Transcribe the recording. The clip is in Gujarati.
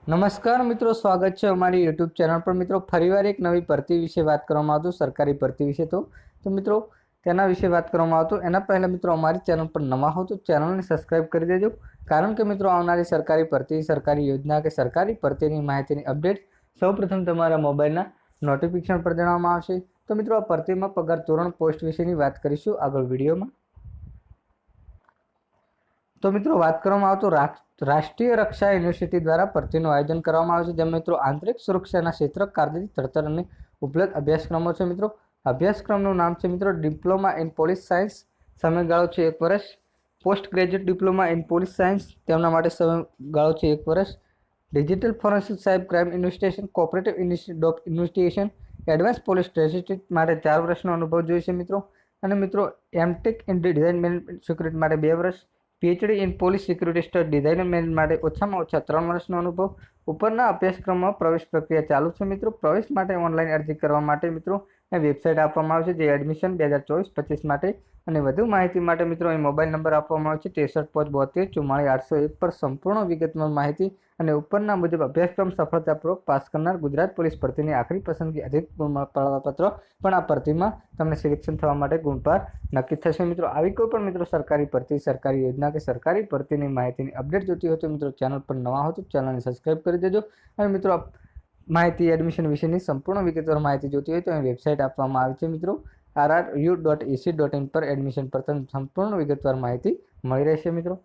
નમસ્કાર મિત્રો, સ્વાગત છે અમારી યુટ્યુબ ચેનલ પર। મિત્રો ફરીવાર એક નવી ભરતી વિશે વાત કરવામાં આવતું, સરકારી ભરતી વિશે। તો મિત્રો તેના વિશે વાત કરવામાં આવતું એના પહેલાં મિત્રો અમારી ચેનલ પર નવા હો તો ચેનલને સબસ્ક્રાઈબ કરી દેજો, કારણ કે મિત્રો આવનારી સરકારી ભરતી, સરકારી યોજના કે સરકારી ભરતીની માહિતીની અપડેટ સૌપ્રથમ તમારા મોબાઈલના નોટિફિકેશન પર જણાવવામાં આવશે। તો મિત્રો આ ભરતીમાં પગાર ધોરણ પોસ્ટ વિશેની વાત કરીશું આગળ વિડીયોમાં। તો મિત્રો વાત કરવામાં આવતો રાષ્ટ્રીય રક્ષા યુનિવર્સિટી દ્વારા ભરતીનું આયોજન કરવામાં આવે છે, જેમાં મિત્રો આંતરિક સુરક્ષાના ક્ષેત્ર કારકિર્દી તડતર અને ઉપલબ્ધ અભ્યાસક્રમો છે। મિત્રો અભ્યાસક્રમનું નામ છે મિત્રો ડિપ્લોમા ઇન પોલીસ સાયન્સ, સમયગાળો છે 1 વર્ષ। Post graduate diploma in police science, તેમના માટે સમયગાળો છે 1 વર્ષ। Digital forensic cyber crime investigation, cooperative investigation, advance police statistics માટે 4 વર્ષનો અનુભવ જોઈએ છે મિત્રો। અને મિત્રો MTech in design management security માટે 2 વર્ષ। PhD in police security study design management માટે ઓછામાં ઓછા 3 વર્ષનો અનુભવ। ઉપરના અભ્યાસક્રમમાં પ્રવેશ પ્રક્રિયા ચાલુ છે મિત્રો। પ્રવેશ માટે ઓનલાઈન અરજી કરવા માટે મિત્રો વેબસાઇટ આપવામાં આવશે, જે એડમિશન 2024-25 માટે। અને વધુ માહિતી માટે મિત્રો અહીં મોબાઈલ નંબર આપવામાં આવે છે 63 572 44 801 પર સંપૂર્ણ વિગતવાર માહિતી અને ઉપરના મુજબ અભ્યાસક્રમ સફળતાપૂર્વક પાસ કરનાર ગુજરાત પોલીસ ભરતીની આખરી પસંદગી અધિક પ્રમાણપત્ર પણ આ ભરતીમાં તમને સિલેક્શન થવા માટે ગુણપાર નક્કી થશે। મિત્રો આવી કોઈ પણ મિત્રો સરકારી ભરતી, સરકારી યોજના કે સરકારી ભરતીની માહિતીની અપડેટ જોતી હોય તો મિત્રો ચેનલ પર નવા હો તો ચેનલને સબસ્ક્રાઈબ કરી દેજો। અને મિત્રો માહિતી એડમિશન વિશેની સંપૂર્ણ વિગતવાર માહિતી જોતી હોય તો અહીં વેબસાઇટ આપવામાં આવી છે મિત્રો rru.ac.in પર એડમિશન પર સંપૂર્ણ વિગતવાર માહિતી મળી રહેશે મિત્રો।